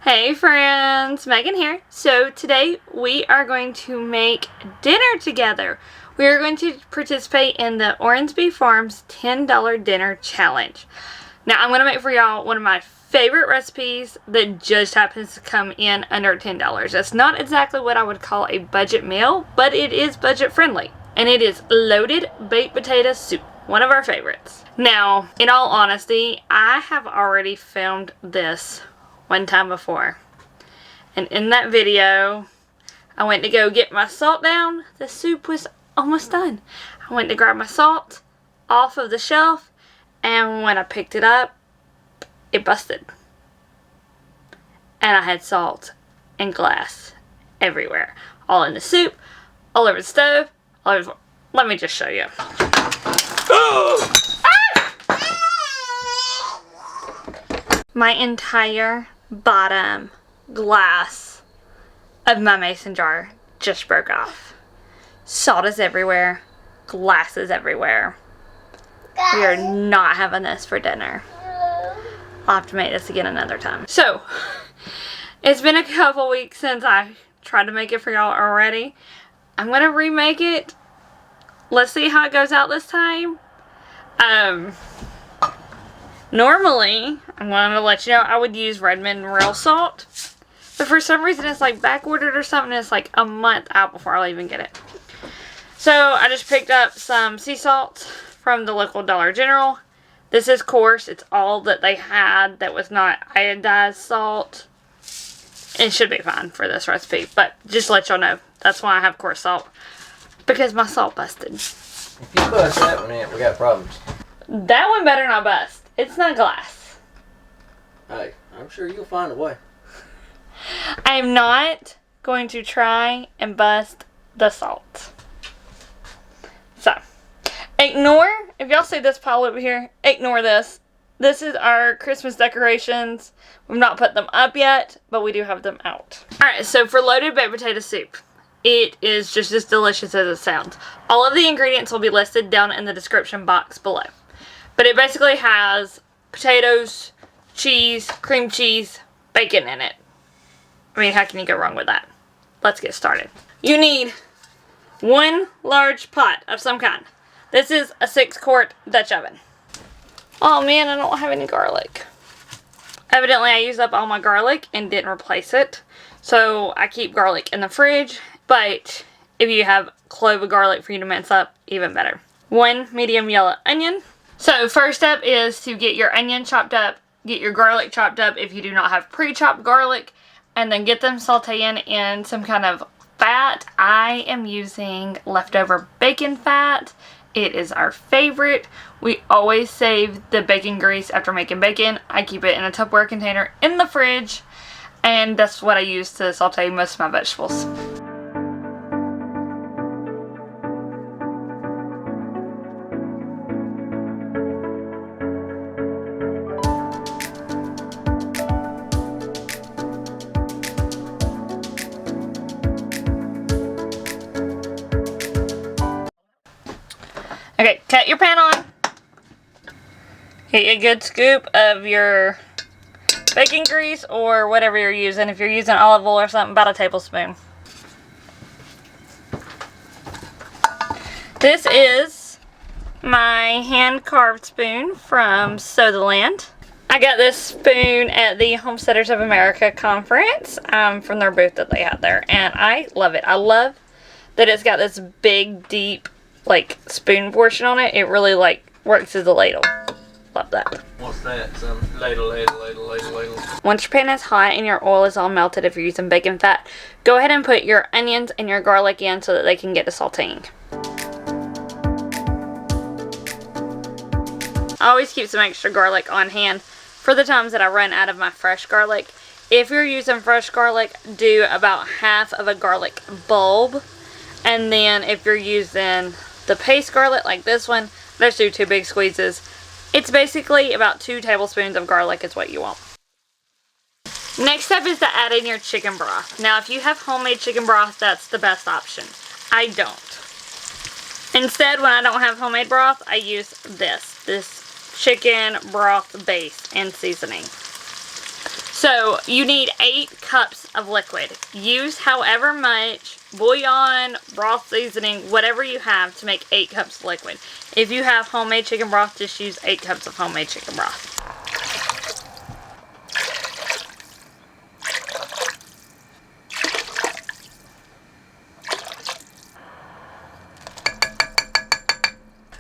Hey friends, Megan here. So today we are going to make dinner together. We are going to participate in the Ormsby Farm's $10 dinner challenge. Now I'm going to make for y'all one of my favorite recipes that just happens to come in under $10. That's not exactly what I would call a budget meal, but it is budget friendly. And it is loaded baked potato soup. One of our favorites. Now, in all honesty, I have already filmed this one time before, and in that video I went to go get my salt down. The soup was almost done. I went to grab my salt off of the shelf, and when I picked it up, it busted, and I had salt and glass everywhere, all in the soup, all over the stove, all over. Let me just show you. My entire bottom glass of my mason jar just broke off. Salt is everywhere. Glass is everywhere. We are not having this for dinner. I'll have to make this again another time. So, it's been a couple weeks since I tried to make it for y'all already. I'm going to remake it. Let's see how it goes out this time. Normally, I'm going to let you know, I would use red mineral salt. But for some reason, it's like backordered or something. It's like a month out before I'll even get it. So, I just picked up some sea salt from the local Dollar General. This is coarse. It's all that they had that was not iodized salt. It should be fine for this recipe. But just to let y'all know, that's why I have coarse salt. Because my salt busted. If you bust that one in, we got problems. That one better not bust. It's not glass. Hey, I'm sure you'll find a way. I am not going to try and bust the salt. So, ignore, if y'all see this pile over here, ignore this. This is our Christmas decorations. We've not put them up yet, but we do have them out. Alright, so for loaded baked potato soup, it is just as delicious as it sounds. All of the ingredients will be listed down in the description box below. But it basically has potatoes, cheese, cream cheese, bacon in it. I mean, how can you go wrong with that? Let's get started. You need one large pot of some kind. This is a 6-quart Dutch oven. Oh man, I don't have any garlic. Evidently, I used up all my garlic and didn't replace it. So I keep garlic in the fridge. But if you have clove of garlic for you to mince up, even better. 1 medium yellow onion. So first step is to get your onion chopped up, get your garlic chopped up if you do not have pre-chopped garlic, and then get them sauteing in some kind of fat. I am using leftover bacon fat. It is our favorite. We always save the bacon grease after making bacon. I keep it in a Tupperware container in the fridge, and that's what I use to saute most of my vegetables. Okay, cut your pan on. Get a good scoop of your bacon grease or whatever you're using. If you're using olive oil or something, about a tablespoon. This is my hand-carved spoon from Sow the Land. I got this spoon at the Homesteaders of America conference from their booth that they had there, and I love it. I love that it's got this big, deep, like, spoon portion on it. It really, like, works as a ladle. Love that. What's that? Some ladle. Once your pan is hot and your oil is all melted, if you're using bacon fat, go ahead and put your onions and your garlic in so that they can get to sauteing. I always keep some extra garlic on hand for the times that I run out of my fresh garlic. If you're using fresh garlic, do about half of a garlic bulb. And then if you're using the paste garlic like this one, let's do 2 big squeezes. It's basically about 2 tablespoons of garlic is what you want. Next step is to add in your chicken broth. Now if you have homemade chicken broth, that's the best option. I don't. Instead, when I don't have homemade broth, I use this chicken broth base and seasoning. So you need 8 cups of liquid. Use however much bouillon, broth seasoning, whatever you have to make 8 cups of liquid. If you have homemade chicken broth, just use 8 cups of homemade chicken broth.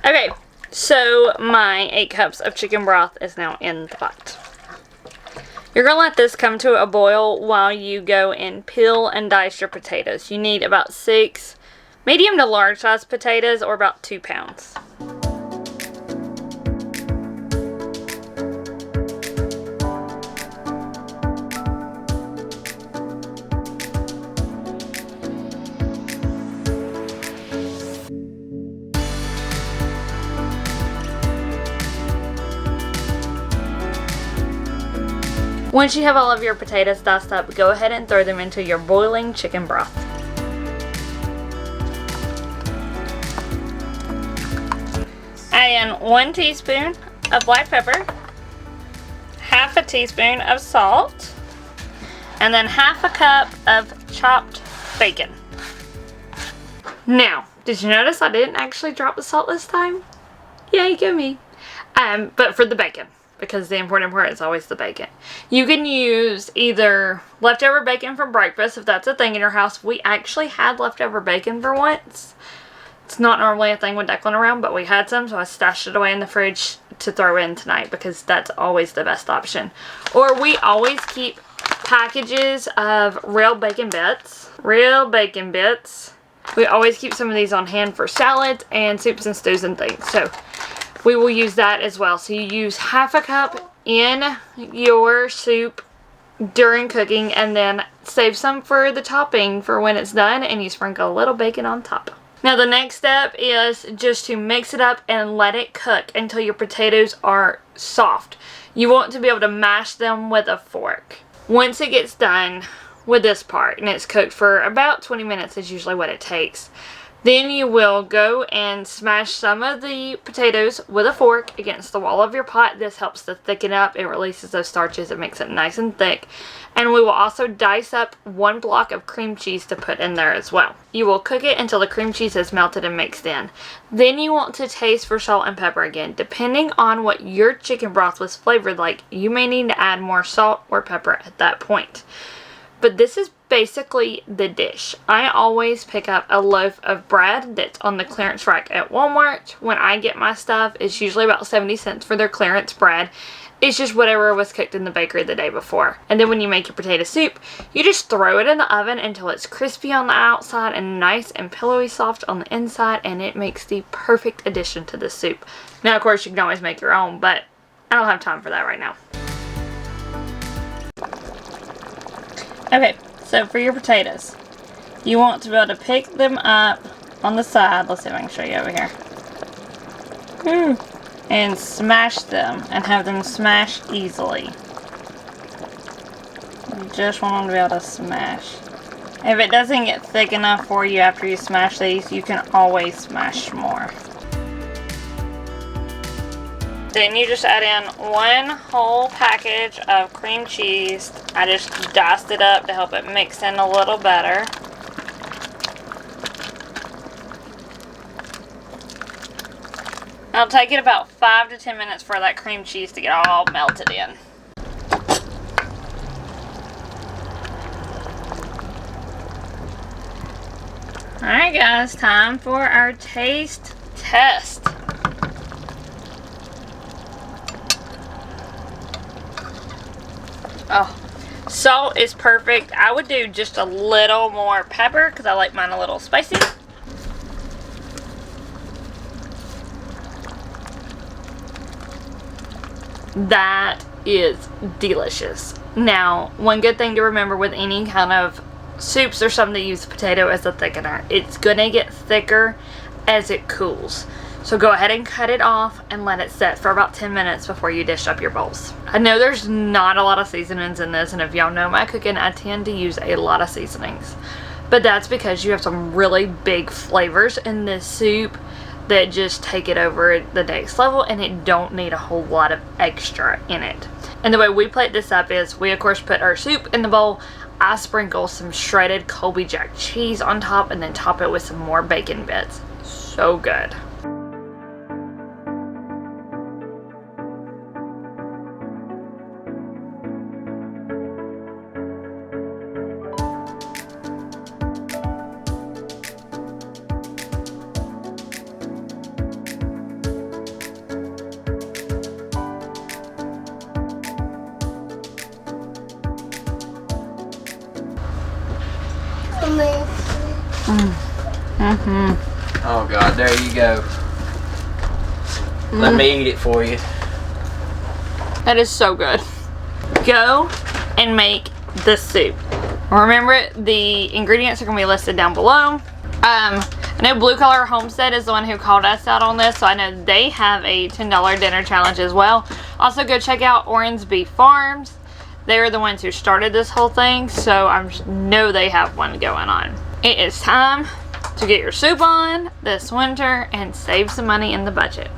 Okay, so my 8 cups of chicken broth is now in the pot. You're going to let this come to a boil while you go and peel and dice your potatoes. You need about 6 medium to large size potatoes, or about 2 pounds. Once you have all of your potatoes diced up, go ahead and throw them into your boiling chicken broth. Add in 1 teaspoon of black pepper, half a teaspoon of salt, and then half a cup of chopped bacon. Now, did you notice I didn't actually drop the salt this time? Yay, go me. But for the bacon, because the important part is always the bacon. You can use either leftover bacon from breakfast, if that's a thing in your house. We actually had leftover bacon for once. It's not normally a thing with Declan around, but we had some, so I stashed it away in the fridge to throw in tonight, because that's always the best option. Or we always keep packages of real bacon bits. Real bacon bits. We always keep some of these on hand for salads and soups and stews and things. So we will use that as well. So you use half a cup in your soup during cooking, and then save some for the topping for when it's done, and you sprinkle a little bacon on top. Now the next step is just to mix it up and let it cook until your potatoes are soft. You want to be able to mash them with a fork. Once it gets done with this part, and it's cooked for about 20 minutes is usually what it takes, then you will go and smash some of the potatoes with a fork against the wall of your pot. This helps to thicken up. It releases those starches. It makes it nice and thick. And we will also dice up 1 block of cream cheese to put in there as well. You will cook it until the cream cheese is melted and mixed in. Then you want to taste for salt and pepper again. Depending on what your chicken broth was flavored like, you may need to add more salt or pepper at that point. But this is basically the dish. I always pick up a loaf of bread that's on the clearance rack at Walmart. When I get my stuff, it's usually about 70 cents for their clearance bread. It's just whatever was cooked in the bakery the day before. And then when you make your potato soup, you just throw it in the oven until it's crispy on the outside and nice and pillowy soft on the inside, and it makes the perfect addition to the soup. Now, of course, you can always make your own, but I don't have time for that right now. Okay, so for your potatoes, you want to be able to pick them up on the side. Let's see if I can show you over here. And smash them and have them smash easily. You just want them to be able to smash. If it doesn't get thick enough for you after you smash these, you can always smash more. Then you just add in 1 whole package of cream cheese. I just diced it up to help it mix in a little better. It'll take it about 5 to 10 minutes for that cream cheese to get all melted in. Alright guys, time for our taste test. Oh, salt is perfect. I would do just a little more pepper because I like mine a little spicy. That is delicious. Now, one good thing to remember with any kind of soups or something that use potato as a thickener, it's gonna get thicker as it cools. So go ahead and cut it off and let it set for about 10 minutes before you dish up your bowls. I know there's not a lot of seasonings in this, and if y'all know my cooking, I tend to use a lot of seasonings. But that's because you have some really big flavors in this soup that just take it over the next level, and it don't need a whole lot of extra in it. And the way we plate this up is we of course put our soup in the bowl. I sprinkle some shredded Colby Jack cheese on top and then top it with some more bacon bits. So good. Oh God, there you go. Let me eat it for you. That is so good. Go and make the soup. Remember, the ingredients are going to be listed down below. I know Blue Collar Homestead is the one who called us out on this, so I know they have a $10 dinner challenge as well. Also, go check out Ormsby Farms. They're the ones who started this whole thing, so I know they have one going on. It is time to get your soup on this winter and save some money in the budget.